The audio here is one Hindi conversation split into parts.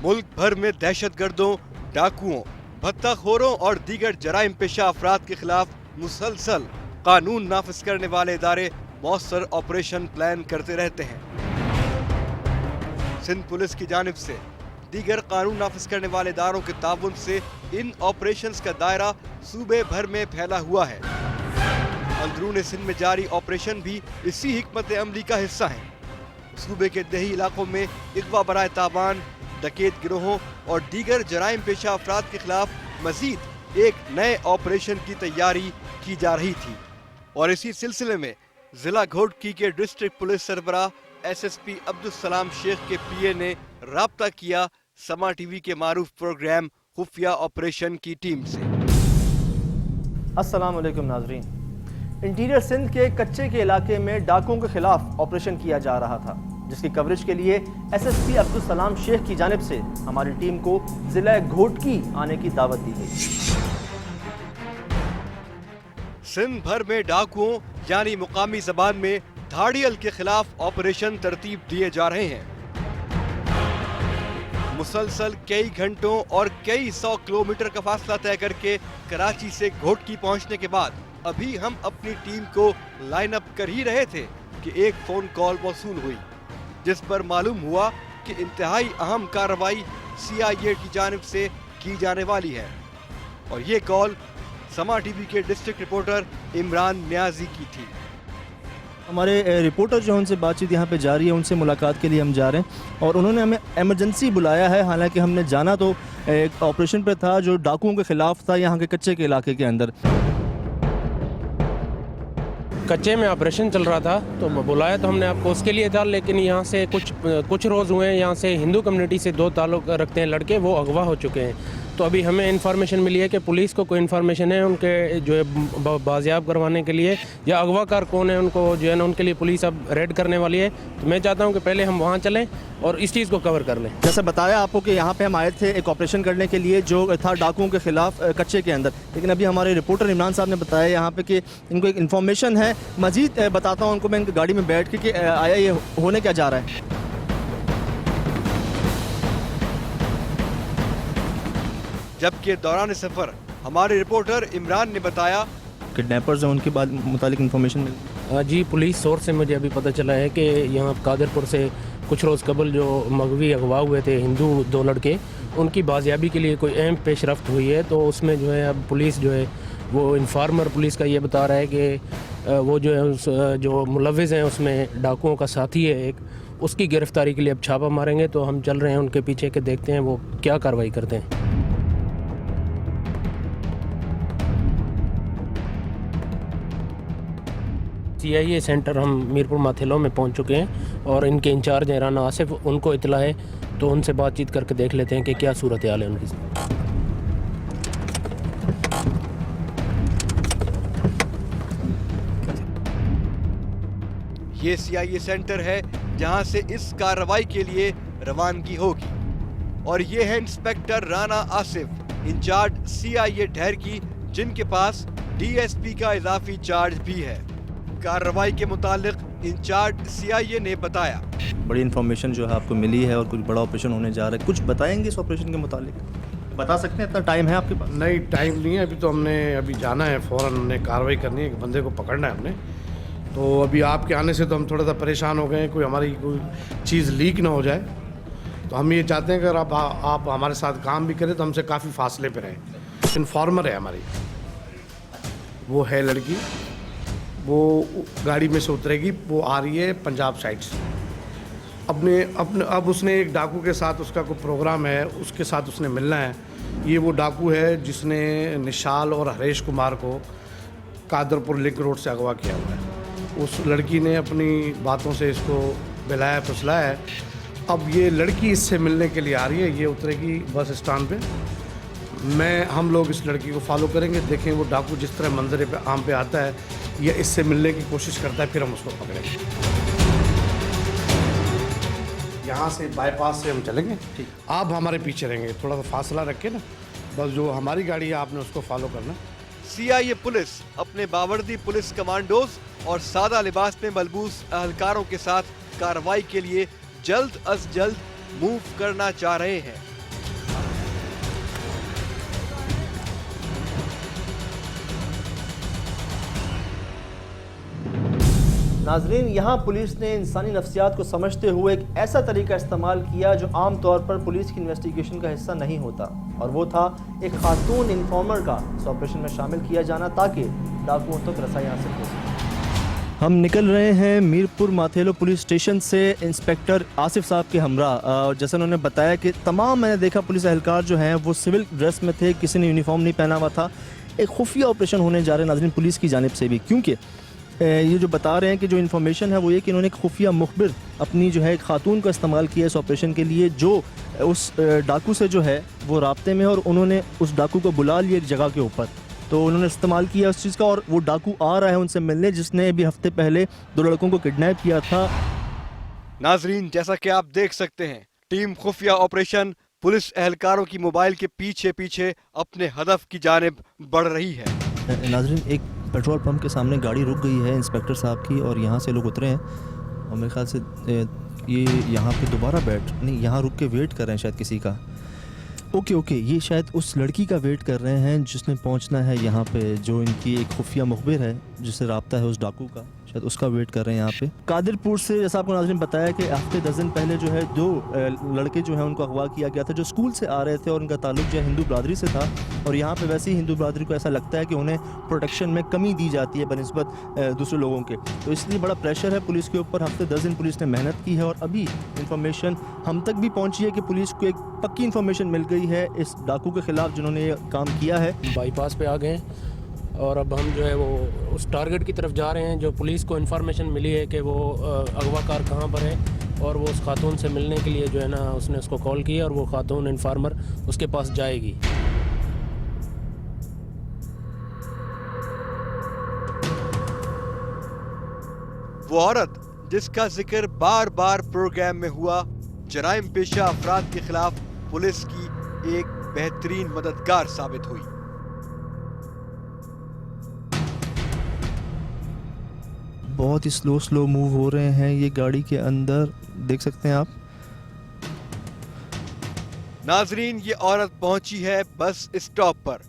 मुल्क भर में दहशतगर्दों, डाकुओं, भत्ताखोरों और दीगर जराइम पेशा अफराद के खिलाफ मुसलसल कानून नाफिज करने वाले इदारे मौसर ऑपरेशन प्लान करते रहते हैं। सिंध पुलिस की जानिब से दीगर कानून नाफिज करने वाले इदारों के ताउन से इन ऑपरेशंस का दायरा सूबे भर में फैला हुआ है। अंदरून सिंध में जारी ऑपरेशन भी इसी हिकमत अमली का हिस्सा है। सूबे के दही इलाकों में अगवा बराए ताबान, डकैत गिरोहों और दीगर जराइम पेशा अफराद के खिलाफ मजीद एक नए ऑपरेशन की तैयारी की जा रही थी और इसी सिलसिले में जिला घोटकी के district police सरबराह SSP Abdul Salam Sheikh के PA ने राब्ता किया समा टीवी के मारूफ प्रोग्राम खुफिया ऑपरेशन की टीम से। अस्सलाम वालेकुम नाजरीन। इंटीरियर सिंध के कच्चे के इलाके में डाकुओं के खिलाफ ऑपरेशन किया जा रहा था, जिसकी कवरेज के लिए SSP अब्दुल सलाम शेख की जानिब से हमारी टीम को जिला घोटकी आने की दावत दी गई। सिंध भर में डाकुओं यानी मुकामी जबान में धाड़ियल के खिलाफ ऑपरेशन तरतीब दिए जा रहे हैं। मुसलसल कई घंटों और कई 100 किलोमीटर का फासला तय करके कराची से घोटकी पहुंचने के बाद अभी हम अपनी टीम को लाइन अप कर ही रहे थे कि एक फोन कॉल मौसूल हुई, जिस पर मालूम हुआ कि इंतहाई अहम कार्रवाई CIA की जानिब से की जाने वाली है और ये कॉल समा टीवी के डिस्ट्रिक्ट रिपोर्टर इमरान न्याजी की थी। हमारे रिपोर्टर जो उनसे बातचीत यहाँ पे जारी है, उनसे मुलाकात के लिए हम जा रहे हैं और उन्होंने हमें एमरजेंसी बुलाया है। हालांकि हमने जाना तो एक ऑपरेशन पे था जो डाकुओं के खिलाफ था यहाँ के कच्चे के इलाके के अंदर। कच्चे में ऑपरेशन चल रहा था तो बुलाया तो हमने आपको उसके लिए था, लेकिन यहाँ से कुछ रोज़ हुए हैं, यहाँ से हिंदू कम्युनिटी से 2 ताल्लुक़ रखते हैं लड़के, वो अगवा हो चुके हैं। तो अभी हमें इन्फॉर्मेशन मिली है कि पुलिस को कोई इन्फॉर्मेशन है उनके जो है बाजियाब करवाने के लिए, या अगवाकार कौन है उनको जो है ना उनके लिए पुलिस अब रेड करने वाली है। तो मैं चाहता हूँ कि पहले हम वहाँ चलें और इस चीज़ को कवर कर लें। जैसे बताया आपको कि यहाँ पे हम आए थे एक ऑपरेशन करने के लिए जो था डाकुओं के खिलाफ कच्चे के अंदर, लेकिन अभी हमारे रिपोर्टर इमरान साहब ने बताया यहाँ पे कि इनको एक इन्फॉर्मेशन है। मजीद बताता हूँ उनको मैं इनकी गाड़ी में बैठ के कि आया ये होने क्या जा रहा है। जबकि दौरान सफर हमारे रिपोर्टर इमरान ने बताया किडनैपर्स हैं उनके बाद मुतालिक इन्फॉर्मेशन मिली। जी, पुलिस सोर्स से मुझे अभी पता चला है कि यहाँ कादरपुर से कुछ रोज़ कबल जो मगवी अगवा हुए थे हिंदू 2 लड़के, उनकी बाजियाबी के लिए कोई अहम पेशरफ्त हुई है। तो उसमें जो है अब पुलिस जो है वो इन्फार्मर पुलिस का ये बता रहा है कि वो जो है जो मुलविज़ हैं उसमें डाकुओं का साथी है एक, उसकी गिरफ़्तारी के लिए अब छापा मारेंगे। तो हम चल रहे हैं उनके पीछे के, देखते हैं वो क्या कार्रवाई करते हैं। CIA सेंटर हम मीरपुर माथेलो में पहुंच चुके हैं और इनके इंचार्ज हैं राना आसिफ, उनको इतला है तो उनसे बातचीत करके देख लेते हैं कि क्या सूरत हाल है उनकी। ये CIA सेंटर है जहां से इस कार्रवाई के लिए रवानगी होगी और ये है inspector Rana Asif, in charge CIA ढेर की, जिनके पास DSP का इजाफी चार्ज भी है। कार्रवाई के मुतालिक इंचार्ज CIA ने बताया बड़ी इन्फॉर्मेशन जो है आपको मिली है और कुछ बड़ा ऑपरेशन होने जा रहा है। कुछ बताएंगे इस ऑपरेशन के मुतालिक? बता सकते हैं, इतना टाइम है आपके पास? नहीं, टाइम नहीं है। अभी जाना है, फ़ौरन हमने कार्रवाई करनी है, एक बंदे को पकड़ना है हमने। तो अभी आपके आने से तो हम थोड़ा सा परेशान हो गए हैं, हमारी कोई चीज़ लीक ना हो जाए। तो हम ये चाहते हैं कि अगर आप हमारे साथ काम भी करें तो हमसे काफ़ी फासले पर रहें। इन्फॉर्मर है हमारी, वो है लड़की, वो गाड़ी में से उतरेगी, वो आ रही है पंजाब साइड से। अब उसने एक डाकू के साथ उसका कोई प्रोग्राम है, उसके साथ उसने मिलना है। ये वो डाकू है जिसने निशाल और हरेश कुमार को कादरपुर लिंक रोड से अगवा किया हुआ है। उस लड़की ने अपनी बातों से इसको बहलाया फुसलाया है। अब ये लड़की इससे मिलने के लिए आ रही है, ये उतरेगी बस स्टैंड पे। हम लोग इस लड़की को फॉलो करेंगे, देखें वो डाकू जिस तरह मंजरे पे आम पे आता है या इससे मिलने की कोशिश करता है, फिर हम उसको पकड़ेंगे। यहाँ से बाईपास से हम चलेंगे, ठीक। आप हमारे पीछे रहेंगे, थोड़ा सा फासला रख के ना, बस जो हमारी गाड़ी है आपने उसको फॉलो करना। CIA पुलिस अपने बावर्दी पुलिस कमांडोज और सादा लिबास में मलबूस अहलकारों के साथ कार्रवाई के लिए जल्द अज जल्द मूव करना चाह रहे हैं। नाजरीन, यहाँ पुलिस ने इंसानी नफ्सियात को समझते हुए एक ऐसा तरीका इस्तेमाल किया जो आम तौर पर पुलिस की इन्वेस्टिगेशन का हिस्सा नहीं होता, और वो था एक खातून इन्फॉर्मर का इस ऑपरेशन में शामिल किया जाना ताकि डाकुओं तक रसाई हासिल हो सके। हम निकल रहे हैं मीरपुर माथेलो पुलिस स्टेशन से इंस्पेक्टर आसिफ साहब के हमरा। जैसे उन्होंने बताया कि तमाम मैंने देखा पुलिस एहलकार जो हैं वो सिविल ड्रेस में थे, किसी ने यूनिफॉर्म नहीं पहना हुआ था। एक खुफिया ऑपरेशन होने जा रहे हैं नाज़रीन पुलिस की जानिब से भी, क्योंकि ये जो बता रहे हैं कि जो इन्फॉर्मेशन है वो ये कि इन्होंने एक खुफिया मुखबिर अपनी जो है एक खातून का इस्तेमाल किया इस ऑपरेशन के लिए, जो उस डाकू से जो है वो राब्ते में है, और उन्होंने उस डाकू को बुला लिया एक जगह के ऊपर। तो उन्होंने इस्तेमाल किया उस चीज़ का, और वो डाकू आ रहा है उनसे मिलने जिसने अभी हफ्ते पहले 2 लड़कों को किडनैप किया था। नाजरीन, जैसा कि आप देख सकते हैं, टीम खुफिया ऑपरेशन पुलिस एहलकारों की मोबाइल के पीछे पीछे अपने हदफ की जानिब बढ़ रही है। नाजरीन, एक पेट्रोल पंप के सामने गाड़ी रुक गई है इंस्पेक्टर साहब की, और यहाँ से लोग उतरे हैं, और मेरे ख्याल से ये यहाँ पे दोबारा नहीं, यहाँ रुक के वेट कर रहे हैं शायद किसी का। ओके, ये शायद उस लड़की का वेट कर रहे हैं जिसने पहुंचना है यहाँ पे, जो इनकी एक खुफिया मुखबिर है जिससे रब्ता है उस डाकू का, शायद उसका वेट कर रहे हैं यहाँ पे। कादिरपुर से जैसा आपको नाज़रीन बताया कि हफ्ते 10 दिन पहले जो है 2 लड़के जो हैं उनको अगवा किया गया था, जो स्कूल से आ रहे थे, और उनका ताल्लुक जो है हिंदू बरादरी से था। और यहाँ पे वैसे ही हिंदू बरादरी को ऐसा लगता है कि उन्हें प्रोटेक्शन में कमी दी जाती है बनिस्बत दूसरे लोगों के, तो इसलिए बड़ा प्रेशर है पुलिस के ऊपर। हफ्ते 10 दिन पुलिस ने मेहनत की है, और अभी इंफॉर्मेशन हम तक भी पहुँची है कि पुलिस को एक पक्की इन्फॉर्मेशन मिल गई है इस डाकू के ख़िलाफ़ जिन्होंने ये काम किया है। बाईपास पे आ गए और अब हम जो है वो उस टारगेट की तरफ जा रहे हैं जो पुलिस को इन्फॉर्मेशन मिली है कि वो अगवाकार कहाँ पर है, और वो उस खातून से मिलने के लिए जो है ना उसने उसको कॉल किया, और वो खातून इन्फॉर्मर उसके पास जाएगी। वो औरत जिसका जिक्र बार बार प्रोग्राम में हुआ, जराइम पेशा अफराद के खिलाफ पुलिस की एक बेहतरीन मददगार साबित हुई। बहुत ही स्लो मूव हो रहे हैं ये गाड़ी के अंदर, देख सकते हैं आप। नाजरीन, ये औरत पहुंची है बस स्टॉप पर,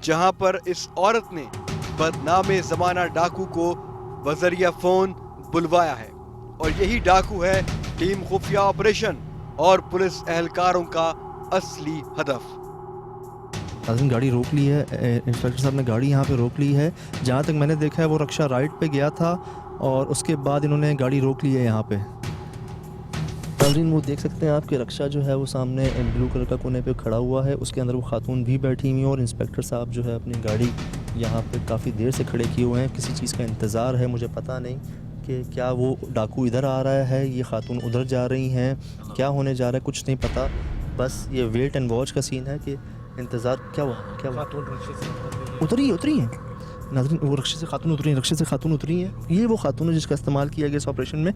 जहां पर इस औरत ने बदनामे जमाना डाकू को बजरिया फोन बुलवाया है, और यही डाकू है टीम खुफिया ऑपरेशन और पुलिस एहलकारों का असली हदफ। नाज़रीन, गाड़ी रोक ली है, इंस्पेक्टर साहब ने गाड़ी यहाँ पे रोक ली है। जहाँ तक मैंने देखा है वो रक्षा राइट पे गया था, और उसके बाद इन्होंने गाड़ी रोक ली है यहाँ पे। नाज़रीन, वो देख सकते हैं आप कि रक्षा जो है वो सामने ब्लू कलर का कोने पे खड़ा हुआ है, उसके अंदर वो खातून भी बैठी हुई है, और इंस्पेक्टर साहब जो है अपनी गाड़ी यहाँ पे काफ़ी देर से खड़े किए हुए हैं। किसी चीज़ का इंतज़ार है, मुझे पता नहीं कि क्या वो डाकू इधर आ रहा है, ये खातून उधर जा रही हैं, क्या होने जा रहा है कुछ नहीं पता। बस ये वेट एंड वॉच का सीन है कि इंतज़ार क्या हुआ उतरी हैं नाज़रीन, वो रक्षे से खातून उतरी हैं। ये वो खातून है जिसका इस्तेमाल किया गया इस ऑपरेशन में,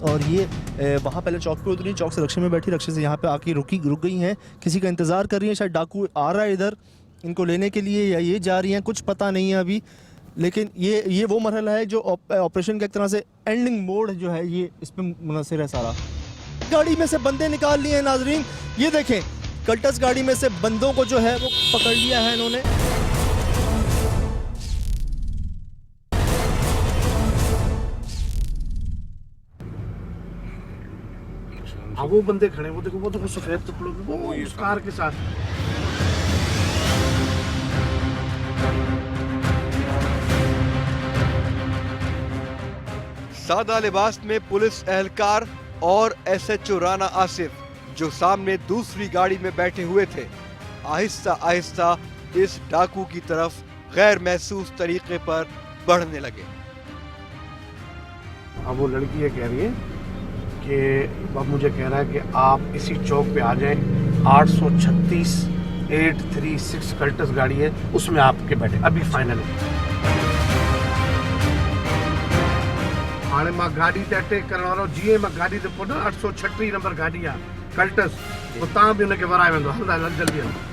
और ये वहाँ पहले चौक पे उतरी, चौक से रक्षे में बैठी, रक्षे से यहाँ पे आके रुक गई हैं, किसी का इंतज़ार कर रही हैं। शायद डाकू आ रहा है इधर इनको लेने के लिए, या ये जा रही हैं, कुछ पता नहीं है अभी। लेकिन ये वो मरहला है जो ऑपरेशन का एक तरह से एंडिंग मोड जो है ये इस पर मुनहसर है सारा। गाड़ी में से बंदे निकाल लिए हैं नाजरीन, ये देखें कल्टस गाड़ी में से बंदों को जो है वो पकड़ लिया है इन्होंने। हाँ, वो बंदे खड़े, वो देखो सफेद कपड़ों में, वो उस कार के साथ। सादा लिबास में पुलिस एहलकार और एसएचओ राना आसिफ, जो सामने दूसरी गाड़ी में बैठे हुए थे, आहिस्ता आहिस्ता इस डाकू की तरफ गैर महसूस तरीके पर बढ़ने लगे। अब वो लड़की ये कह रही है कि अब मुझे कह रहा है कि आप इसी चौक पे आ जाएं, 836 836 कल्टस गाड़ी है, उसमें आपके बैठे अभी फाइनल। हाणे मां गाड़ी ते अटैक करण वारो, जीअं मां गाड़ी ते पहुतो 836 नंबर गाड़ी आहे कल्टस, पोइ तव्हां बि हुनखे वराए वेंदो। हलंदा जल्दी हलो।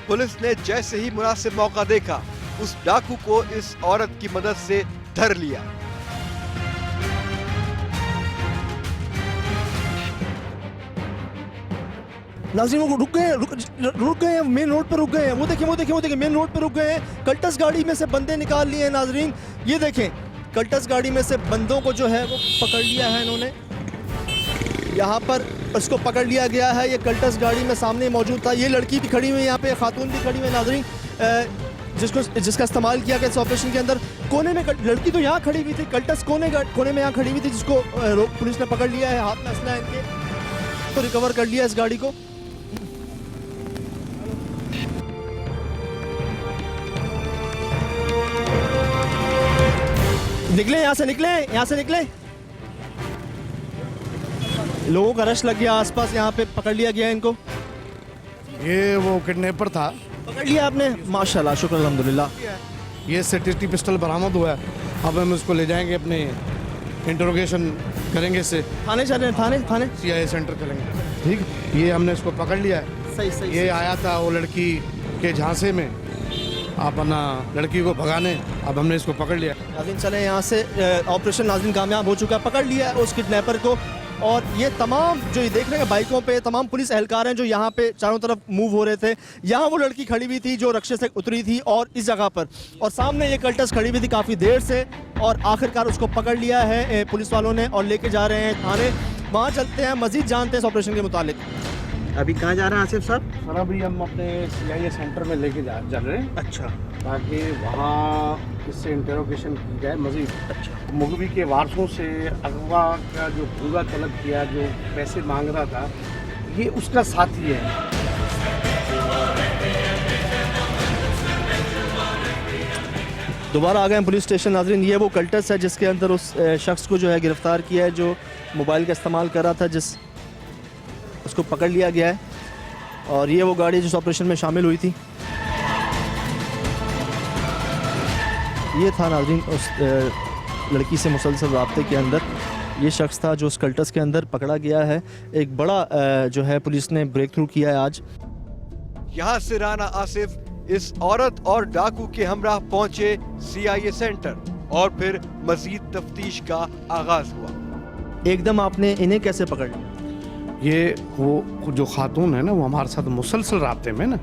पुलिस ने जैसे ही मुनासिब मौका देखा, उस डाकू को इस औरत की मदद से धर लिया। नाज़रीन वो रुक गए हैं, मेन रोड पर रुक गए हैं। वो देखिए मेन रोड पर रुक गए हैं। कल्टस गाड़ी में से बंदे निकाल लिए हैं नाज़रीन। ये देखें, कल्टस गाड़ी में से बंदों को जो है वो पकड़ लिया है इन्होंने। यहाँ पर उसको पकड़ लिया गया है। ये कल्टस गाड़ी में सामने मौजूद था। ये लड़की भी खड़ी हुई है, यहाँ पे खातून भी खड़ी हुई है नाज़रीन, जिसका इस्तेमाल किया गया इस ऑपरेशन के अंदर। कोने में लड़की तो यहाँ खड़ी हुई थी, कल्टस कोने में यहाँ खड़ी हुई थी, जिसको पुलिस ने पकड़ लिया है। हाथ में असला है इनके, तो रिकवर कर लिया इस गाड़ी को। निकले यहाँ से निकले। लोगों का रश लग गया आसपास, यहाँ पे पकड़ लिया गया इनको। ये वो किडनैपर था, पकड़ लिया आपने, माशाल्लाह, शुक्र अल्हम्दुलिल्लाह। ये सिटी पिस्टल बरामद हुआ है। अब हम इसको ले जाएंगे, अपने इंटरोगेशन करेंगे इससे। थाने चल रहे हैं, थाने CIA सेंटर करेंगे। ठीक, ये हमने इसको पकड़ लिया है। सही ये आया था वो लड़की के झांसे में अपना लड़की को भगाने। अब हमने इसको पकड़ लिया। नाज़रीन चले यहाँ से, ऑपरेशन नाज़रीन कामयाब हो चुका है, पकड़ लिया है उस किडनैपर को। और ये तमाम जो ये देख रहे हैं बाइकों पे तमाम पुलिस एहलकार हैं जो यहाँ पे चारों तरफ मूव हो रहे थे। यहाँ वो लड़की खड़ी हुई थी जो रक्शे से उतरी थी और इस जगह पर, और सामने ये कल्टस खड़ी हुई थी काफ़ी देर से, और आखिरकार उसको पकड़ लिया है पुलिस वालों ने और लेके जा रहे हैं थाने। वहाँ चलते हैं, मजीद जानते हैं इस ऑपरेशन के मुतालिक। अभी कहाँ जा रहे हैं आसिफ साहब? सर अभी हम अपने CIA सेंटर में लेके जा रहे हैं। अच्छा, ताकि वहाँ इससे इंटरोगेशन की जाए मजीद। अच्छा, मुगवी के वारसों से अगवा का जो पूरा तलब किया, जो पैसे मांग रहा था, ये उसका साथी है। दोबारा आ गए हैं पुलिस स्टेशन नाज़रीन। ये वो कल्टस है जिसके अंदर उस शख्स को जो है गिरफ़्तार किया है जो मोबाइल का इस्तेमाल कर रहा था, उसको पकड़ लिया गया है। और ये वो गाड़ी जिस ऑपरेशन में शामिल हुई थी। ये था नाज़रीन उस लड़की से मुसलसल राब्ते के अंदर ये शख्स था जो उस कल्टस के अंदर पकड़ा गया है। एक बड़ा जो है पुलिस ने ब्रेक थ्रू किया है आज। यहाँ से राना आसिफ इस औरत और डाकू के हमराह पहुंचे CIA सेंटर और फिर मजीद तफ्तीश का आगाज हुआ। एकदम आपने इन्हें कैसे पकड़ लिया? ये वो जो खातून है ना, वो हमारे साथ मुसलसल राब्ते में ना,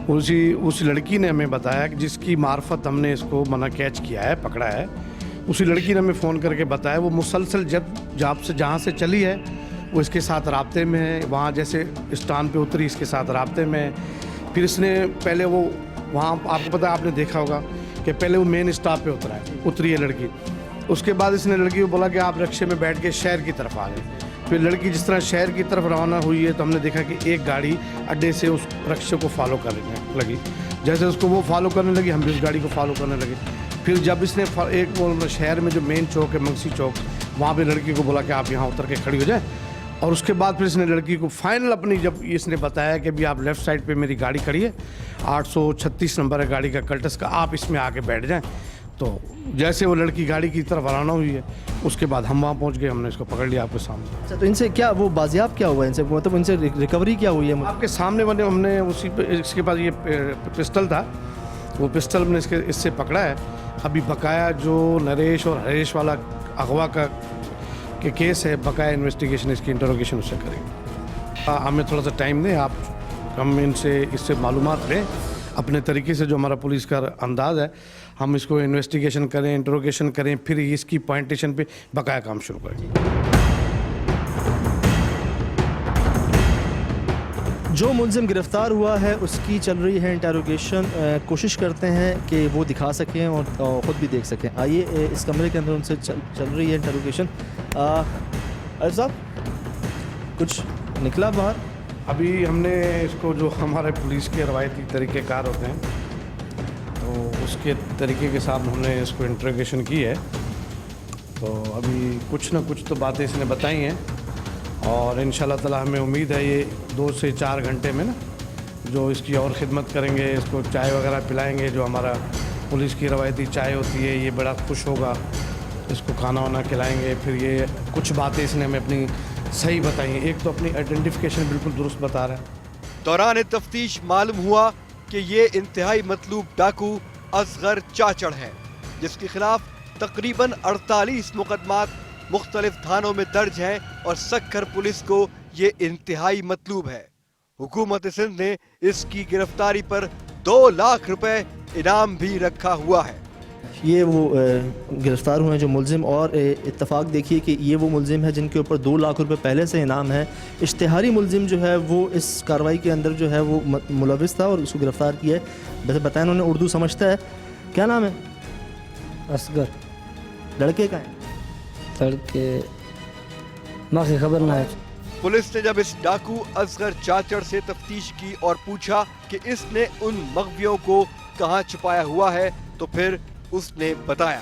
उस लड़की ने हमें बताया कि जिसकी मार्फत हमने इसको कैच किया है, पकड़ा है, उसी लड़की ने हमें फ़ोन करके बताया वो मुसलसल जहाँ से चली है वो इसके साथ राब्ते में है। वहाँ जैसे स्टैंड पे उतरी इसके साथ राब्ते में है। फिर इसने पहले वो वहाँ, आपको पता है, आपने देखा होगा कि पहले वो मेन स्टॉप पे उतरी है लड़की। उसके बाद इसने लड़की को बोला कि आप रिक्शे में बैठ के शहर की तरफ आ गए। फिर लड़की जिस तरह शहर की तरफ रवाना हुई है तो हमने देखा कि एक गाड़ी अड्डे से उस रिक्शे को फॉलो करने लगी। जैसे उसको वो फॉलो करने लगी, हम भी उस गाड़ी को फॉलो करने लगे। फिर जब इसने एक वो शहर में जो मेन चौक है, मंगसी चौक, वहाँ पे लड़की को बोला कि आप यहाँ उतर के खड़ी हो जाए। और उसके बाद फिर इसने लड़की को फाइनल अपनी, जब इसने बताया कि अभी आप लेफ़्ट साइड पे मेरी गाड़ी खड़ी है, 836 नंबर है गाड़ी का कल्टस का, आप इसमें आके बैठ जाएं। तो जैसे वो लड़की गाड़ी की तरफ रवाना हुई है, उसके बाद हम वहाँ पहुँच गए, हमने इसको पकड़ लिया आपके सामने। अच्छा, तो इनसे क्या वो बाजियाब क्या हुआ इनसे, मतलब इनसे रिकवरी क्या हुई है? आपके सामने बने, हमने उसी इसके पास ये पिस्टल था, वो पिस्टल हमने इससे पकड़ा है। अभी बकाया जो नरेश और हरेश वाला अगवा का केस है, बकाया इन्वेस्टिगेशन, इसकी इंटरोगेशन उससे करेंगे। हमें थोड़ा सा टाइम दें, हम इससे मालूमात लें अपने तरीके से, जो हमारा पुलिस का अंदाज़ है, हम इसको इन्वेस्टिगेशन करें, इंटरोगेशन करें, फिर इसकी पॉइंटेशन पे बकाया काम शुरू करें। जो मुलजिम गिरफ्तार हुआ है उसकी चल रही है इंटरोगेशन। कोशिश करते हैं कि वो दिखा सकें और ख़ुद भी देख सकें। आइए इस कमरे के अंदर उनसे चल रही है इंटरोगेशन। अरे साहब, कुछ निकला बाहर? अभी हमने इसको, जो हमारे पुलिस के रवायती तरीक़ेकार होते हैं, तो उसके तरीके के साथ हमने इसको इंटरोगेशन की है। तो अभी कुछ ना कुछ तो बातें इसने बताई हैं और इंशाल्लाह ताला हमें उम्मीद है ये 2 से 4 घंटे में ना, जो इसकी और ख़िदमत करेंगे, इसको चाय वगैरह पिलाएंगे, जो हमारा पुलिस की रवायती चाय होती है, ये बड़ा खुश होगा। इसको खाना वाना खिलाएंगे। फिर ये कुछ बातें इसने हमें अपनी सही बताई हैं। एक तो अपनी आइडेंटिफिकेशन बिल्कुल दुरुस्त बता रहा है। दौरान तफ्तीश मालूम हुआ कि ये इंतहाई मतलूब डाकू असगर चाचड़ है, जिसके खिलाफ तकरीबन 48 मुकदमात मुख्तलिफ थानों में दर्ज हैं और सक्खर पुलिस को ये इंतहाई मतलूब है। हुकूमत सिंध ने इसकी गिरफ्तारी पर 2 लाख रुपए इनाम भी रखा हुआ है। ये वो गिरफ्तार हुए हैं जो मुलजिम, और इत्तफाक देखिए कि ये वो मुलजिम है जिनके ऊपर 2 लाख रुपए पहले से इनाम है। इश्तिहारी मुलजिम जो है वो इस कार्रवाई के अंदर जो है वो मुलविस था और उसको गिरफ्तार किया है। वैसे बताया उन्होंने उर्दू समझता है। क्या नाम है? असगर। लड़के का है? लड़के माँ की खबर ना है। पुलिस ने जब इस डाकू असगर चाचड़ से तफ्तीश की और पूछा कि इसने उन मगवियों को कहां छुपाया हुआ है, तो फिर उसने बताया।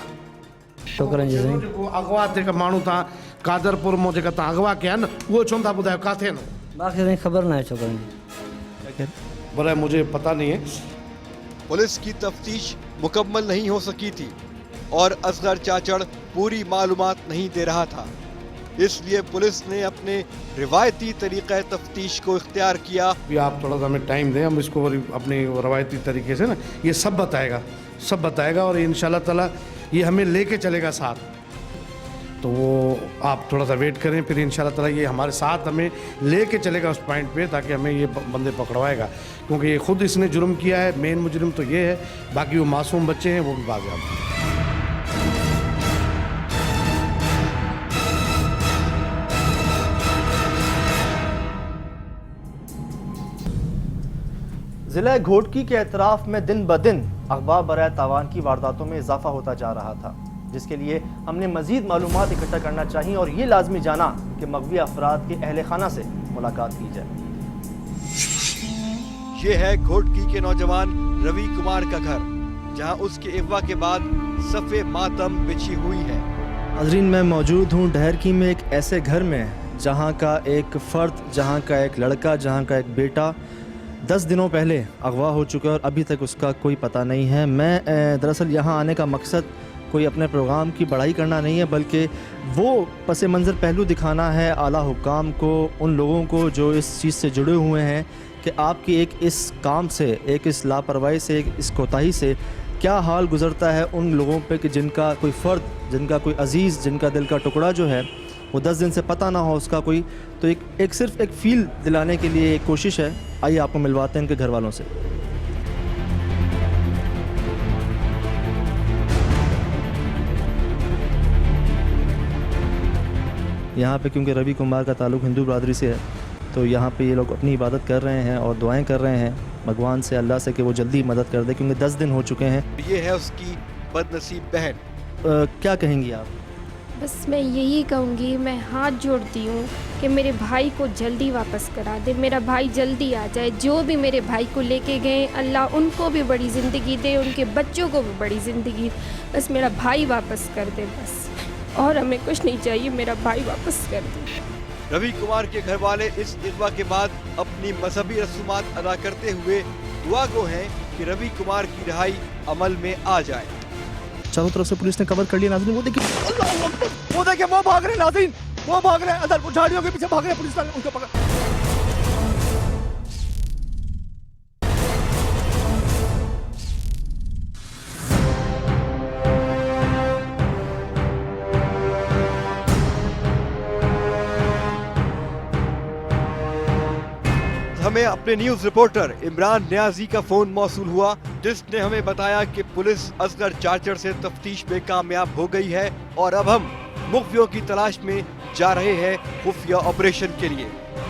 छोकरनि जी साईं जेको अगवा जेका माण्हू तव्हां कादरपुर मां जेका तव्हां अगवा कया न उहो छो था ॿुधायो किथे आहिनि? मूंखे साईं खबर ना है छोकरनि जी। बोले मुझे पता नहीं है। पुलिस की तफ्तीश मुकम्मल नहीं हो सकी थी और असगर चाचड़ पूरी मालूमात नहीं दे रहा था, इसलिए पुलिस ने अपने रिवायती तरीक़े तफ्तीश को इख्तियार किया। अभी आप थोड़ा सा हमें टाइम दें, हम इसको अपने रवायती तरीके से ना ये सब बताएगा और इंशाल्लाह ताला ये हमें लेके चलेगा साथ। तो वो आप थोड़ा सा वेट करें, फिर इंशाल्लाह ताला ये हमारे साथ हमें लेके चलेगा उस पॉइंट पे, ताकि हमें ये बंदे पकड़वाएगा, क्योंकि ये खुद इसने जुर्म किया है। मेन मुजरिम तो ये है, बाकी वो मासूम बच्चे हैं वो भी बाज़ियाब हैं। ज़िला घोटकी के अतराफ में दिन ब दिन अगवा बराए तावान की वारदातों में इजाफा होता जा रहा था, जिसके लिए हमने मज़ीद मालूमात इकट्ठा करना चाहिए और ये लाजमी जाना कि मगवी अफराद के अहले खाना से मुलाकात की जाए। ये है घोटकी के नौजवान रवि कुमार का घर, जहां उसके अगवा के बाद सफ़े मातम बिछी हुई है। नाज़रीन, मैं मौजूद हूँ डहरकी में एक ऐसे घर में जहाँ का एक फ़र्द, जहाँ का एक लड़का, जहाँ का एक बेटा 10 दिनों पहले अगवा हो चुका है और अभी तक उसका कोई पता नहीं है। मैं दरअसल यहाँ आने का मकसद कोई अपने प्रोग्राम की बड़ाई करना नहीं है, बल्कि वो पस मंज़र पहलू दिखाना है आला हुक्काम को, उन लोगों को जो इस चीज़ से जुड़े हुए हैं, कि आपकी एक इस काम से, एक इस लापरवाही से, एक इस कोताही से क्या हाल गुज़रता है उन लोगों पे कि जिनका कोई फ़र्द, जिनका कोई अज़ीज़, जिनका दिल का टुकड़ा जो है वो 10 दिन से पता ना हो उसका कोई। तो एक सिर्फ एक फ़ील दिलाने के लिए एक कोशिश है। आइए आपको मिलवाते हैं इनके घर वालों से। यहाँ पे क्योंकि रवि कुमार का ताल्लुक़ हिंदू बरादरी से है, तो यहाँ पे ये लोग अपनी इबादत कर रहे हैं और दुआएं कर रहे हैं भगवान से, अल्लाह से, कि वो जल्दी मदद कर दे, क्योंकि 10 दिन हो चुके हैं। ये है उसकी बदनसीब बहन। क्या कहेंगी आप? बस मैं यही कहूँगी, मैं हाथ जोड़ती हूँ कि मेरे भाई को जल्दी वापस करा दे, मेरा भाई जल्दी आ जाए। जो भी मेरे भाई को लेके गए, अल्लाह उनको भी बड़ी ज़िंदगी दे, उनके बच्चों को भी बड़ी ज़िंदगी, बस मेरा भाई वापस कर दे बस, और हमें कुछ नहीं चाहिए, मेरा भाई वापस कर दे। रवि कुमार के घर वाले इस इगवा के बाद अपनी मजहबी रसूमात अदा करते हुए दुआ गो हैं कि रवि कुमार की रिहाई अमल में आ जाए। चारों तरफ से पुलिस ने कवर कर लिया। नाज़रीन वो देखिए, वो देखिए, वो भाग रहे हैं। नाज़रीन वो भाग रहे हैं, अंदर झाड़ियों के पीछे भाग रहे हैं, पुलिस वाले उनको पकड़। हमें अपने न्यूज रिपोर्टर इमरान न्याजी का फोन मौसूल हुआ, जिसने हमें बताया कि पुलिस असगर चाचड़ से तफ्तीश में कामयाब हो गई है और अब हम मुखबियों की तलाश में जा रहे हैं खुफिया ऑपरेशन के लिए।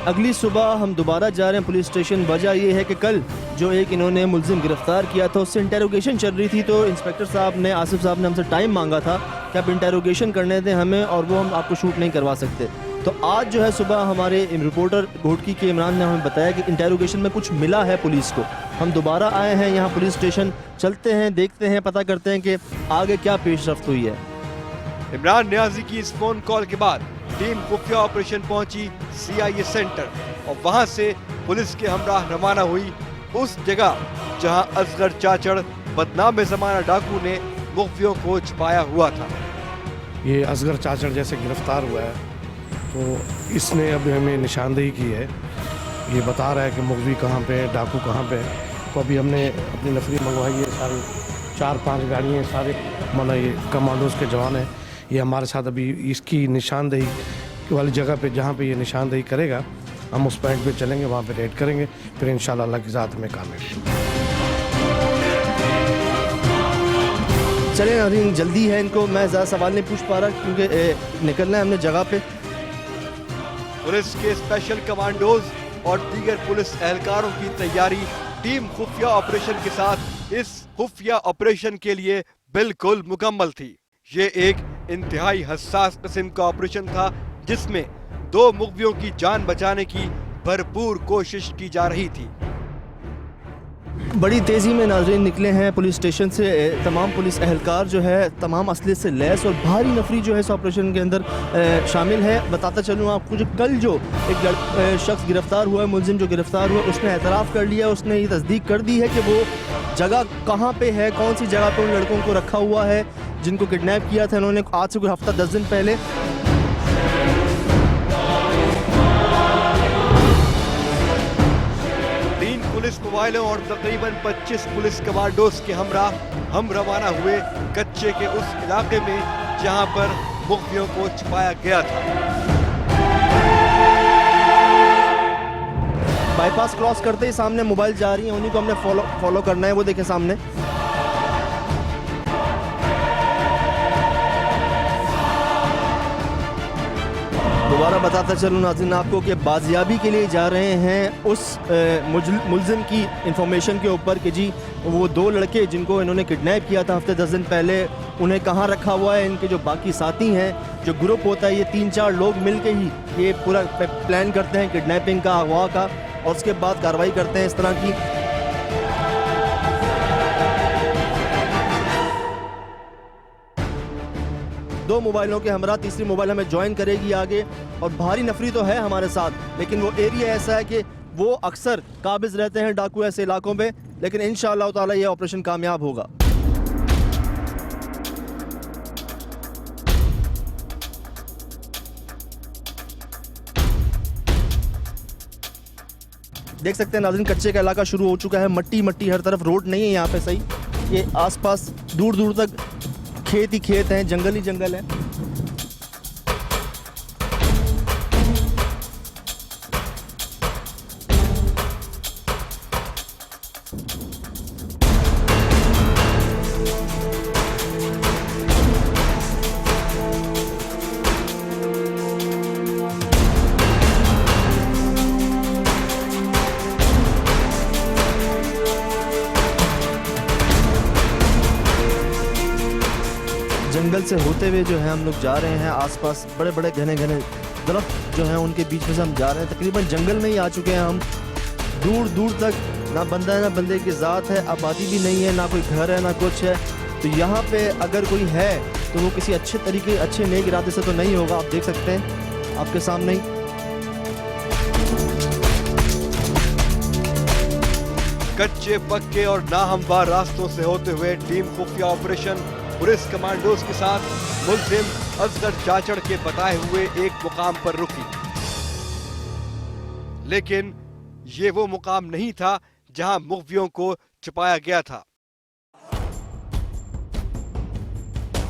अगली सुबह हम दोबारा जा रहे हैं पुलिस स्टेशन। वजह ये है कि कल जो एक इन्होंने मुलजिम गिरफ्तार किया था उससे इंटेरोगेशन चल रही थी, तो इंस्पेक्टर साहब ने, आसिफ साहब ने हमसे टाइम मांगा था कि आप इंटेरोगेशन करने दें हमें, और वो हम आपको शूट नहीं करवा सकते। तो आज जो है सुबह हमारे रिपोर्टर घोटकी के इमरान ने हमें बताया कि इंटेरोगेशन में कुछ मिला है पुलिस को। हम दोबारा आए हैं यहाँ पुलिस स्टेशन, चलते हैं, देखते हैं, पता करते हैं कि आगे क्या पेशरफ्त हुई है। इमरान न्याजी की इस फोन कॉल के बाद टीम खुफिया ऑपरेशन पहुंची CIA सेंटर और वहां से पुलिस के हमराह रवाना हुई उस जगह जहां असगर चाचड़ बदनाम ज़माना डाकू ने मुखबियों को छुपाया हुआ था। ये असगर चाचड़ जैसे गिरफ्तार हुआ है, तो इसने अब हमें निशानदेही की है। ये बता रहा है कि मुखबी कहाँ पे है, डाकू कहाँ पे है। तो अभी हमने अपनी नफरी मंगवाई है, सारी 4-5 गाड़ियाँ, सारे मतलब ये कमांडोज के जवान हैं। ये हमारे साथ अभी इसकी निशानदेही वाली जगह पे, जहाँ पे ये निशानदेही करेगा, हम उस पॉइंट पे चलेंगे, वहाँ पे रेड करेंगे, फिर इंशाल्लाह अल्लाह की ज़ात में कामयाबी। चलें नाज़रीन, जल्दी है, इनको मैं ज़्यादा सवाल नहीं पूछ पा रहा क्योंकि निकलना है हमने जगह पे। पुलिस के स्पेशल कमांडोज और दीगर पुलिस एहलकारों की तैयारी टीम खुफिया ऑपरेशन के साथ इस खुफिया ऑपरेशन के लिए बिल्कुल मुकम्मल थी। ये एक इंतहाई हसास किस्म का ऑपरेशन था जिसमें 2 मुग़वियों की जान बचाने की भरपूर कोशिश की जा रही थी। बड़ी तेज़ी में नाज़रीन निकले हैं पुलिस स्टेशन से तमाम पुलिस एहलकार जो है, तमाम असले से लैस और भारी नफरी जो है इस ऑपरेशन के अंदर शामिल है। बताता चलूँ आपको, जो कल जो एक शख्स गिरफ्तार हुआ है, मुलजिम जो गिरफ्तार हुआ, उसने एतराफ़ कर लिया, उसने ये तस्दीक कर दी है कि वो जगह कहाँ पे है, कौन सी जगह पे उन लड़कों को रखा हुआ है जिनको किडनैप किया था इन्होंने आज से कोई हफ्ता 10 दिन पहले। पुलिस मोबाइलों और तकरीबन 25 पुलिस कमांडोज के हमरा हम रवाना हुए कच्चे के उस इलाके में जहां पर मुग़वियों को छिपाया गया था। बाईपास क्रॉस करते ही सामने मोबाइल जा रही है, उन्हीं को हमने फॉलो करना है। वो देखें सामने, दोबारा बताता चलूँ नाज़रीन आपको कि बाजियाबी के लिए जा रहे हैं उस मुलजिम की इंफॉर्मेशन के ऊपर कि जी वो 2 लड़के जिनको इन्होंने किडनैप किया था हफ्ते 10 दिन पहले, उन्हें कहाँ रखा हुआ है। इनके जो बाकी साथी हैं, जो ग्रुप होता है, ये 3-4 लोग मिल के ही ये पूरा प्लान करते हैं किडनैपिंग का, अगवा का, और उसके बाद कार्रवाई करते हैं इस तरह की। 2 मोबाइलों के हमरा तीसरी मोबाइल हमें ज्वाइन करेगी आगे। और भारी नफरी तो है हमारे साथ, लेकिन वो एरिया ऐसा है कि वो अक्सर काबिज रहते हैं डाकू ऐसे इलाकों में, लेकिन इंशाअल्लाह ताला ये ऑपरेशन कामयाब होगा। देख सकते हैं नाज़रीन, कच्चे का इलाका शुरू हो चुका है, मट्टी मट्टी हर तरफ, रोड नहीं है यहाँ पे सही। ये आसपास दूर दूर तक खेत ही खेत हैं, जंगल ही जंगल है। जंगल से होते हुए जो है हम लोग जा रहे हैं, आसपास बड़े बड़े घने घने दरख्त जो हैं उनके बीच में से हम जा रहे हैं। तकरीबन जंगल में ही आ चुके हैं हम। दूर दूर तक ना बंदा है ना बंदे की ज़ात है, आबादी भी नहीं है, ना कोई घर है ना कुछ है। तो यहाँ पे अगर कोई है तो वो किसी अच्छे तरीके, अच्छे नेक इरादे से तो नहीं होगा। आप देख सकते हैं आपके सामने ही। कच्चे पक्के और नाहमवार रास्तों से होते हुए टीम खुफिया ऑपरेशन पुलिस कमांडोज के साथ मुलजिम असगर चाचड़ के बताए हुए एक मुकाम पर रुकी, लेकिन ये वो मुकाम नहीं था जहां मुग़वियों को छुपाया गया था।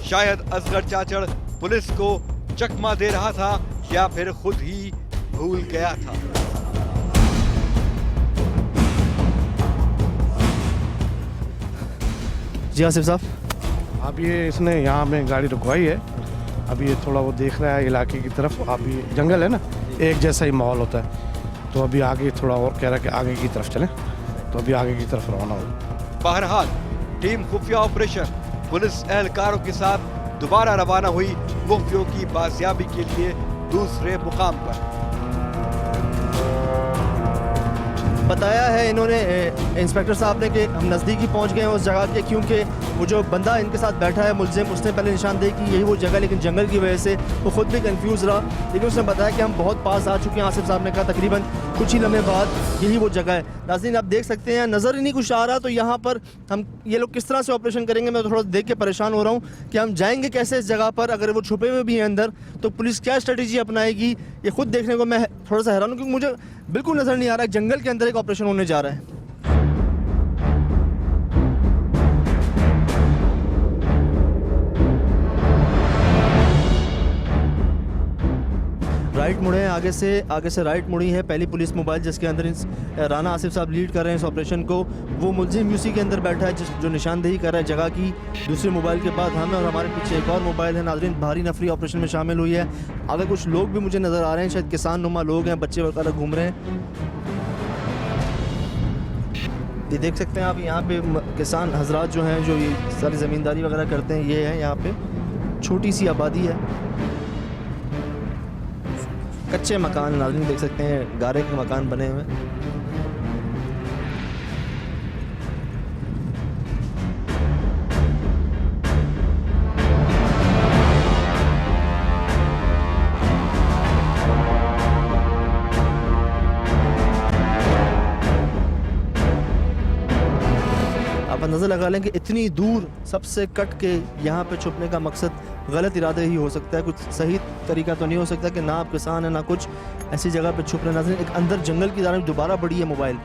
शायद असगर चाचड़ पुलिस को चकमा दे रहा था या फिर खुद ही भूल गया था। जी आसिफ साहब, अब ये इसने यहाँ में गाड़ी रुकवाई है। अभी ये थोड़ा वो देख रहा है इलाके की तरफ। अभी जंगल है ना, एक जैसा ही माहौल होता है, तो अभी आगे थोड़ा और कह रहा है कि आगे की तरफ चलें, तो अभी आगे की तरफ रवाना हो। बहरहाल टीम खुफिया ऑपरेशन पुलिस एहलकारों के साथ दोबारा रवाना हुई मुग़वियों की बाजियाबी के लिए दूसरे मुकाम पर। बताया है इन्होंने इंस्पेक्टर साहब ने कि हम नज़दीकी पहुंच गए हैं उस जगह के, क्योंकि वो जो बंदा इनके साथ बैठा है मुलजिम, उसने पहले निशानदेही की यही वो जगह, लेकिन जंगल की वजह से वो खुद भी कंफ्यूज रहा। लेकिन उसने बताया कि हम बहुत पास आ चुके हैं। आसिफ साहब ने कहा तकरीबन कुछ ही लम्हे बाद यही वो जगह है। नाज़रीन आप देख सकते हैं, नज़र ही नहीं कुछ आ रहा। तो यहाँ पर हम ये लोग किस तरह से ऑपरेशन करेंगे, मैं थोड़ा देख के परेशान हो रहा हूँ कि हम जाएंगे कैसे इस जगह पर। अगर वो छुपे हुए भी हैं अंदर, तो पुलिस क्या स्ट्रेटजी अपनाएगी, ये खुद देखने को मैं थोड़ा सा हैरान हूँ, क्योंकि मुझे बिल्कुल नज़र नहीं आ रहा है जंगल के अंदर एक ऑपरेशन होने जा रहा है। राइट मुड़े हैं, आगे से राइट मुड़ी है पहली पुलिस मोबाइल जिसके अंदर राना आसिफ साहब लीड कर रहे हैं इस ऑपरेशन को। वो मुलजिम उसी के अंदर बैठा है जो निशानदेही कर रहा है जगह की। दूसरे मोबाइल के बाद हमें और हमारे पीछे एक और मोबाइल है। नाज़रीन, भारी नफरी ऑपरेशन में शामिल हुई है। आगे कुछ लोग भी मुझे नज़र आ रहे हैं, शायद किसान नुमा लोग हैं, बच्चे वगैरह घूम रहे हैं। ये देख सकते हैं आप, यहाँ पे किसान हजरात जो हैं, जो ये सारी ज़मींदारी वगैरह करते हैं, ये है यहाँ पे छोटी सी आबादी है, कच्चे मकान नाज़रीन देख सकते हैं, गारे के मकान बने हुए हैं। आप अंदाज़ा लगा लें कि इतनी दूर सबसे कट के यहाँ पे छुपने का मकसद गलत इरादे ही हो सकता है, कुछ सही तरीका तो नहीं हो सकता कि ना आप किसान है ना कुछ ऐसी जगह पे छुप रहे। नाज़रीन, एक अंदर जंगल की जानिब दोबारा बढ़ी है मोबाइल,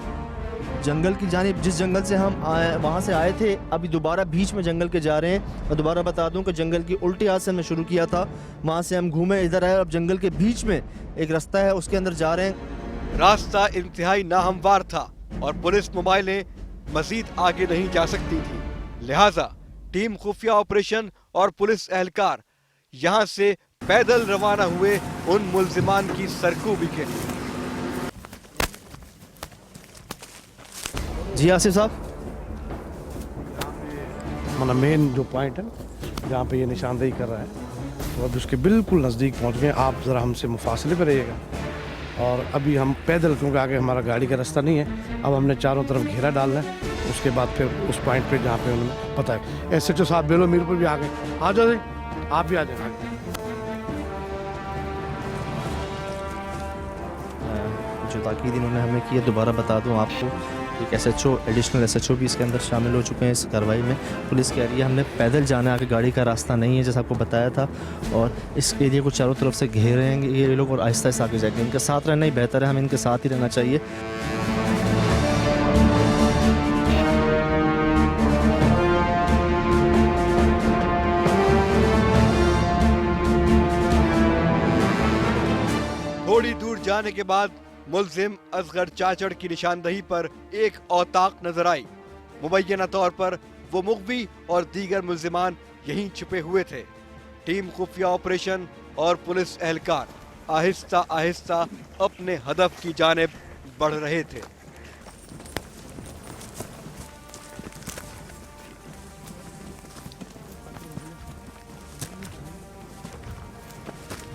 जंगल की जानिब, जिस जंगल से हम वहाँ से आए थे अभी दोबारा बीच में जंगल के जा रहे हैं। मैं दोबारा बता दूं कि जंगल की उल्टी हाथ से हमने शुरू किया था, वहाँ से हम घूमे इधर आए, अब जंगल के बीच में एक रास्ता है उसके अंदर जा रहे हैं। रास्ता इंतहाई नाहमवार था और पुलिस मोबाइलें मजीद आगे नहीं जा सकती थी, लिहाजा टीम खुफिया ऑपरेशन और पुलिस एहलकार यहाँ से पैदल रवाना हुए उन मुल्जिमान की सरकूबी के लिए। जी आसिफ साहब, मतलब मेन जो पॉइंट है जहाँ पे ये निशानदेही कर रहा है, तो अब उसके बिल्कुल नज़दीक पहुँच गए। आप ज़रा हमसे मुफासले पर रहिएगा। और अभी हम पैदल, क्योंकि आगे हमारा गाड़ी का रास्ता नहीं है, अब हमने चारों तरफ घेरा डालना है। उसके बाद फिर उस पॉइंट पे जहाँ पे उन्होंने पता है SHO साहब बेलो मीरपुर भी आ गए, आ जाए, आप भी आ जाए। जो ताकीद इन्होंने हमें की है दोबारा बता दूं आपको, एक SHO, एडिशनल SHO भी इसके अंदर शामिल हो चुके हैं इस कार्रवाई में। पुलिस कह रही है हमने पैदल जाना है, आगे गाड़ी का रास्ता नहीं है जैसा आपको बताया था, और इस एरिया को चारों तरफ से घेरेंगे ये लोग और आहिस्ता आहिस्ता आगे जाएंगे। इनके साथ रहना ही बेहतर है, हमें इनके साथ ही रहना चाहिए। थोड़ी दूर जाने के बाद मुल्जिम असगर चाचड़ की निशानदही पर एक औताक नजर आई। मुबैना तौर पर वो मुगवी और दीगर मुल्जिमान यहीं छुपे हुए थे। टीम खुफिया ऑपरेशन और पुलिस एहलकार आहिस्ता आहिस्ता अपने हदफ की जानिब बढ़ रहे थे।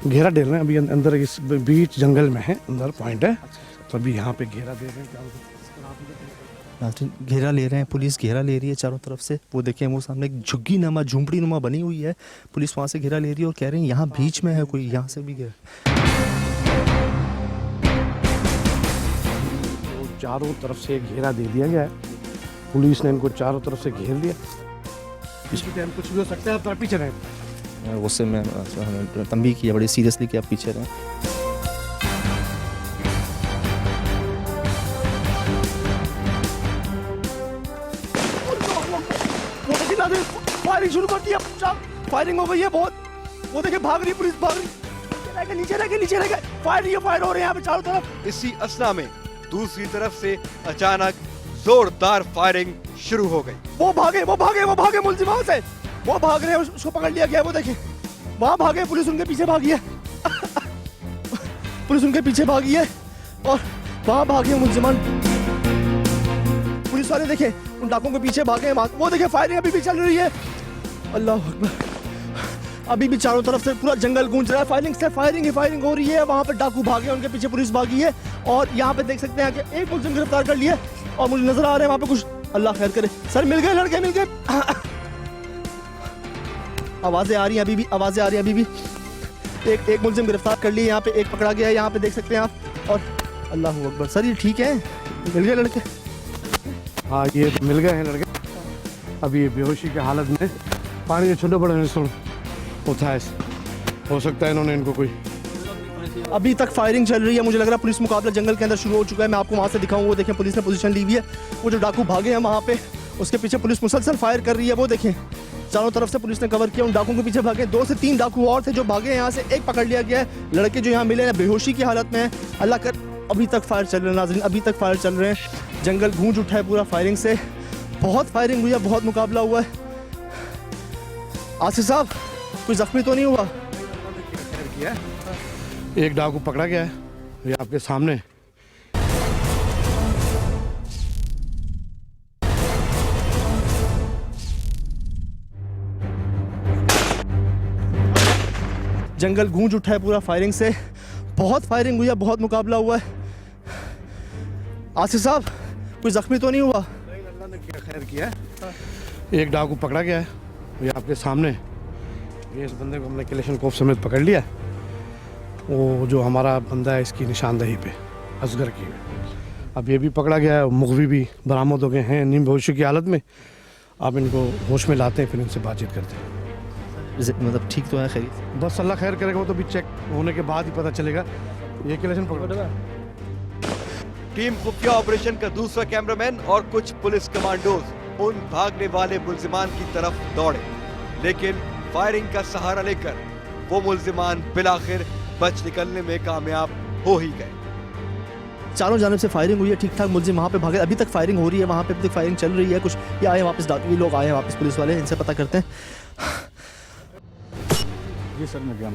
घेरा दे रहे हैं अभी अंदर, इस बीच जंगल में है, अंदर पॉइंट है, तो अभी यहाँ पे घेरा दे रहे हैं। घेरा ले रहे हैं, पुलिस घेरा ले रही है चारों तरफ से। वो देखें वो सामने एक झुग्गी नुमा, झुंपड़ी नुमा बनी हुई है, पुलिस वहाँ से घेरा ले रही है और कह रहे हैं यहाँ बीच में है कोई, यहाँ से भी घेरा। तो चारों तरफ से घेरा दे दिया गया है, पुलिस ने इनको चारों तरफ से घेर लिया। इसकी टाइम कुछ भी हो सकता है, आप पीछे रहें। उससे मैं हमें तंबीह किया बड़ी सीरियसली कि आप पीछे रहें। फायरिंग शुरू कर दी, फायरिंग हो गई है बहुत। वो देखिए भाग रही पुलिस, भाग रही, नीचे रह गए, फायर हो रहे हैं यहाँ पे चारों तरफ। इसी असना में दूसरी तरफ से अचानक जोरदार फायरिंग शुरू हो गई। वो भागे मुल्जिमों से, वो भाग रहे हैं, उसको पकड़ लिया गया। वो देखिए वहाँ भागे, पुलिस उनके पीछे भागी है पुलिस उनके पीछे भागी है और वहाँ भागे मुल्जिमान। पुलिस वाले देखे उन डाकुओं के पीछे भागे हैं। वो देखे फायरिंग अभी भी चल रही है। अल्लाह अकबर, अभी भी चारों तरफ से पूरा जंगल गूंज रहा है, फायरिंग हो रही है। वहाँ पे डाकू भागे, उनके पीछे पुलिस भागी है और यहाँ पे देख सकते हैं कि एक मुल्जिम गिरफ्तार कर लिया और मुझे नजर आ रहा है वहाँ पे कुछ, अल्लाह खैर करे। सर मिल गए, लड़के मिल गए। आवाजें आ रही हैं अभी भी। एक मुल्जिम गिरफ्तार कर लिए, यहाँ पे एक पकड़ा गया है, यहाँ पे देख सकते हैं आप। और अल्लाह अकबर, सर ये ठीक है, मिल गए लड़के? हाँ ये मिल गए हैं लड़के। अभी ये बेहोशी की हालत में पानी के छोटे बड़े उठाए, हो सकता है इन्होंने इनको कोई। अभी तक फायरिंग चल रही है, मुझे लग रहा है पुलिस मुकाबला जंगल के अंदर शुरू हो चुका है। मैं आपको वहाँ से दिखाऊँ, वो देखें पुलिस ने पोजीशन ली हुई है। वो जो डाकू भागे हैं वहाँ पे, उसके पीछे पुलिस मुसलसल फायर कर रही है। वो देखें चारों तरफ से पुलिस ने कवर किया, उन डाकुओं के पीछे भागे। 2 से 3 डाकू और थे जो भागे यहाँ से, एक पकड़ लिया गया है। लड़के जो यहाँ मिले हैं बेहोशी की हालत में है। अल्लाह कर अभी तक फायर चल रहे हैं नाज़रीन, अभी तक फायर चल रहे हैं। जंगल गूंज उठा है पूरा फायरिंग से, बहुत फायरिंग हुई है, बहुत मुकाबला हुआ है। आसिफ साहब कोई जख्मी तो नहीं हुआ? किया एक डाकू पकड़ा गया है, ये आपके सामने। जंगल गूंज उठा है पूरा फायरिंग से, बहुत फायरिंग हुई है, बहुत मुकाबला हुआ है। आसिफ साहब कोई जख्मी तो नहीं हुआ? अल्लाह ने किया खैर किया है, एक डाकू पकड़ा गया है, ये आपके सामने। ये इस बंदे को हमने किलेशन कोफ समेत पकड़ लिया। वो जो हमारा बंदा है इसकी निशानदही पे असगर की है। अब ये भी पकड़ा गया है, मुगवी भी बरामद हो गए हैं नीम बेहोशी की हालत में। आप इनको होश में लाते हैं, फिर इनसे बातचीत करते हैं। मतलब ठीक तो है? खैर बस अल्लाह खैर करेगा, वो तो भी चेक होने के बाद ही पता चलेगा। ये किलेशन पकड़ा। टीम खुफिया ऑपरेशन का दूसरा कैमरामैन और कुछ पुलिस कमांडोज उन भागने वाले मुल्जिमान की तरफ दौड़े, लेकिन फायरिंग का सहारा लेकर वो मुल्जिमान बिलाखिर बच निकलने में कामयाब हो ही गए। चारों जानब से फायरिंग हुई है, ठीक ठाक मुल्जिम वहाँ पे भागे। अभी तक फायरिंग हो रही है, वहाँ पे अभी तक फायरिंग चल रही है। कुछ ये आए वापस डाकू लोग आए हैं वापस, पुलिस वाले, इनसे पता करते हैं। जी सर मैं गया।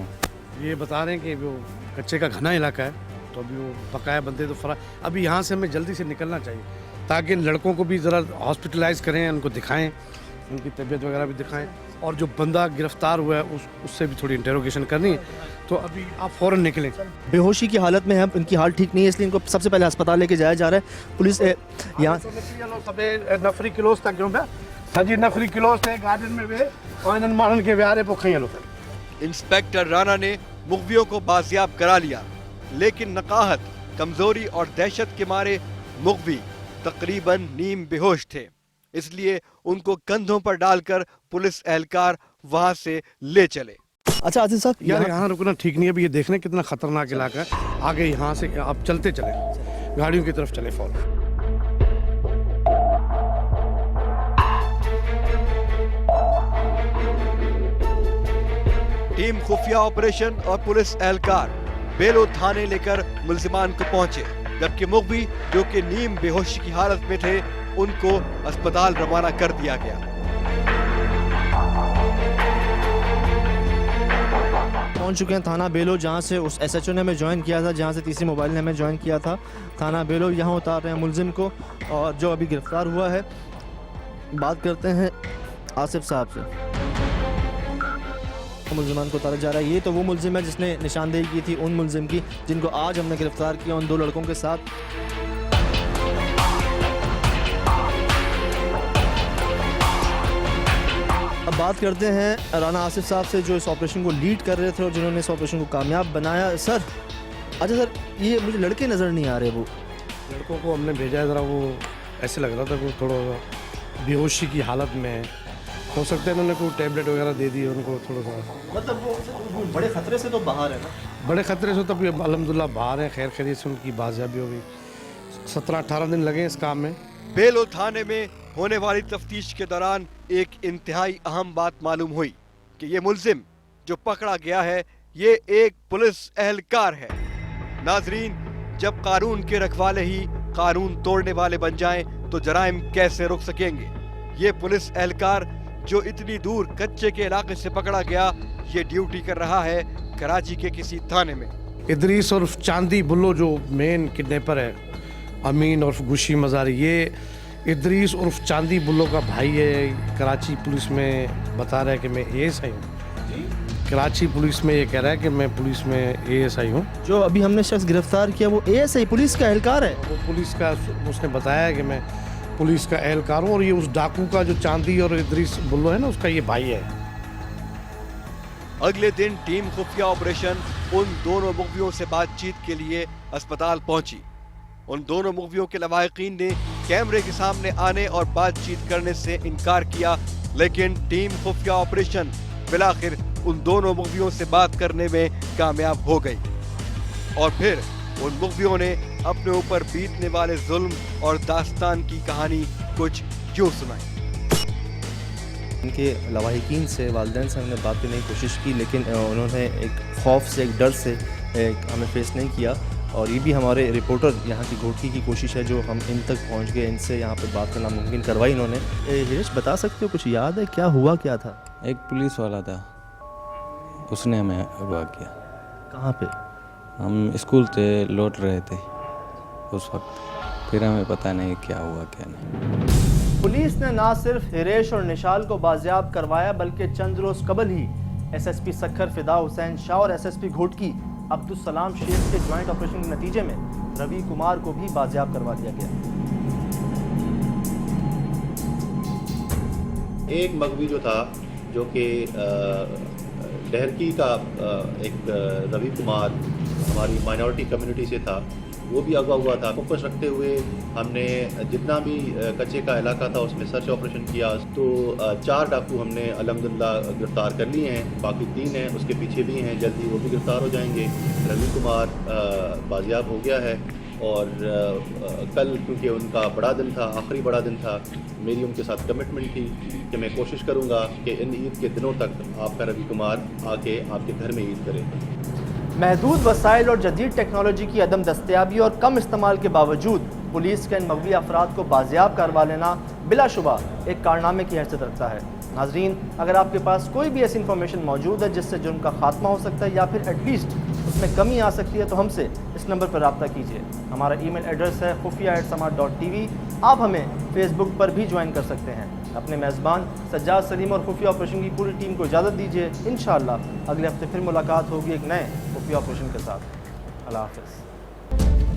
ये बता रहे हैं कि वो कच्चे का घना इलाका है, तो अभी वो बकाया बंदे तो फरार। अभी यहाँ से हमें जल्दी से निकलना चाहिए ताकि इन लड़कों को भी ज़रा हॉस्पिटलाइज करें, उनको दिखाएं, उनकी तबीयत वगैरह भी दिखाएं। और जो बंदा गिरफ्तार हुआ है उससे भी थोड़ी इंटेरोगेशन करनी है, तो अभी आप फ़ौरन निकलें। बेहोशी की हालत में है, इनकी हालत ठीक नहीं है, इसलिए इनको सबसे पहले अस्पताल लेके जाया जा रहा है। पुलिस यहाँ नफरी किलोस तक जो है सजी नफरी किलोस है गार्डन में वे और मारन के व्यारे पोखियां लो। इंस्पेक्टर राणा ने मुगवियों को बाजियाब करा लिया, लेकिन नकाहत, कमजोरी और दहशत के मारे मुगवी तकरीबन नीम बेहोश थे, इसलिए उनको कंधों पर डालकर पुलिस एहलकार वहां से ले चले। अच्छा आसिफ साहब, यार यहाँ रुकना ठीक नहीं है। अभी ये देखने कितना खतरनाक इलाका है। आगे यहाँ से आप चलते चले, गाड़ियों की तरफ चले फौरन। टीम खुफिया ऑपरेशन और पुलिस एहलकार बेलो थाने लेकर मुल्जिमान को पहुंचे, जबकि मुगवी जो कि नीम बेहोशी की हालत में थे उनको अस्पताल रवाना कर दिया गया। पहुंच चुके हैं थाना बेलो, जहां से उस SHO ने हमें ज्वाइन किया था, जहां से तीसरी मोबाइल ने हमें ज्वाइन किया था। थाना बेलो यहां उतार रहे हैं मुल्जिम को, और जो अभी गिरफ्तार हुआ है। बात करते हैं आसिफ साहब से। मुल्जिमान को उतारा जा रहा है। ये तो वो मुल्जिम है जिसने निशानदेही की थी उन मुल्जिम की जिनको आज हमने गिरफ्तार किया, उन 2 लड़कों के साथ। अब बात करते हैं राना आसिफ साहब से, जो इस ऑपरेशन को लीड कर रहे थे और जिन्होंने इस ऑपरेशन को कामयाब बनाया। सर, अच्छा सर, ये मुझे लड़के नज़र नहीं आ रहे। वो लड़कों को हमने भेजा है, ज़रा वो ऐसे लग रहा था वो थोड़ा बेहोशी की हालत में है। हो सकता है उन्होंने कोई टैबलेट वगैरह दे दी उनको थोड़ा सा। मतलब वो बड़े खतरे से तो बाहर है ना? बड़े खतरे से तो अभी अल्हम्दुलिल्लाह बाहर हैं, खैर खैरियत से उनकी बाजियाबी हो गई। 17-18 दिन लगे इस काम में। बेलो थाने में होने वाली तफ्तीश के दौरान एक इंतहाई अहम बात मालूम हुई कि ये मुल्जिम जो पकड़ा गया है ये एक पुलिस एहलकार है। नाजरीन, जब कानून के रखवाले ही कानून तोड़ने वाले बन जाएं तो जराइम कैसे रुक सकेंगे। ये पुलिस एहलकार जो इतनी दूर कच्चे के इलाके से पकड़ा गया, ये ड्यूटी कर रहा है कराची के किसी थाने में। इदरीस और चांदी बुल्लो जो मेन किडनैपर है, अमीन और गुशी मज़ारी, ये इदरीस उर्फ चांदी बुल्लो का भाई है। कराची पुलिस में बता रहा है कि मैं ASI हूँ। कराची पुलिस में ये कह रहा है कि मैं पुलिस में ASI हूँ। जो अभी हमने शख्स गिरफ्तार किया वो ASI पुलिस का एहलकार है। वो पुलिस का, उसने बताया कि मैं पुलिस का एहलकार हूँ, और ये उस डाकू का जो चांदी और इदरीस बुल्लो है ना, उसका ये भाई है। अगले दिन टीम खुफिया ऑपरेशन उन दोनों मुगवियों से बातचीत के लिए अस्पताल पहुंची। उन दोनों मुगवियों के लवाहिकीन ने कैमरे के सामने आने और बातचीत करने से इनकार किया, लेकिन टीम खुफिया ऑपरेशन बिलाखिर उन दोनों मुगवियों से बात करने में कामयाब हो गई। और फिर उन मुगवियों ने अपने ऊपर बीतने वाले जुल्म और दास्तान की कहानी कुछ यूं सुनाई। इनके लवाहिकीन से, वालिदैन से हमने बात करने की कोशिश की, लेकिन उन्होंने एक खौफ से, एक डर से हमें फेस नहीं किया। और ये भी हमारे रिपोर्टर यहाँ की घोटकी की कोशिश है, जो हम इन तक पहुँच गए, इनसे यहाँ पर बात करना मुमकिन करवाई इन्होंने। हिरेश, बता सकते हो, कुछ याद है क्या हुआ क्या था? एक पुलिस वाला था, उसने हमें अगवा किया। कहाँ पे? हम स्कूल से लौट रहे थे उस वक्त, फिर हमें पता नहीं क्या हुआ क्या नहीं। पुलिस ने ना सिर्फ हिरेश और निशाल को बाजियाब करवाया, बल्कि चंद रोज कबल ही एसएसपी सक्खर फिदा हुसैन शाह और एसएसपी घोटकी अब्दुल सलाम शेख के ज्वाइंट ऑपरेशन के नतीजे में रवि कुमार को भी बाजियाब करवा दिया गया। एक मगवी जो था, जो कि डहरकी का एक रवि कुमार हमारी माइनॉरिटी कम्युनिटी से था, वो भी अगवा हुआ था। फोकस रखते हुए हमने जितना भी कच्चे का इलाका था उसमें सर्च ऑपरेशन किया, तो 4 डाकू हमने अल्हम्दुलिल्लाह गिरफ़्तार कर लिए हैं। बाकी 3 हैं, उसके पीछे भी हैं, जल्दी वो भी गिरफ़्तार हो जाएंगे। रवि कुमार बाजियाब हो गया है और कल क्योंकि उनका बड़ा दिन था, आखिरी बड़ा दिन था, मेरी उनके साथ कमिटमेंट थी कि मैं कोशिश करूँगा कि इन ईद के दिनों तक आपका रवि कुमार आके आपके घर में ईद करे। महदूद वसाइल और जदीद टेक्नोलॉजी की अदम दस्तयाबी और कम इस्तेमाल के बावजूद पुलिस के इन मगवी अफराद को बाजियाब करवा लेना बिलाशुबा एक कारनामे की हैसियत रखता है। नाजरीन, अगर आपके पास कोई भी ऐसी इन्फॉर्मेशन मौजूद है जिससे जुर्म का खात्मा हो सकता है या फिर एटलीस्ट उसमें कमी आ सकती है, तो हमसे इस नंबर पर रब्ता कीजिए। हमारा ईमेल एड्रेस है खुफिया@समात.tv। आप हमें फेसबुक पर भी ज्वाइन कर सकते हैं। अपने मेज़बान सज्जाद सलीम और खुफिया ऑपरेशन की पूरी टीम को इजाज़त दीजिए। इंशाअल्लाह अगले हफ्ते फिर मुलाकात होगी एक नए खुफिया ऑपरेशन के साथ। अल्लाह हाफ़िज़।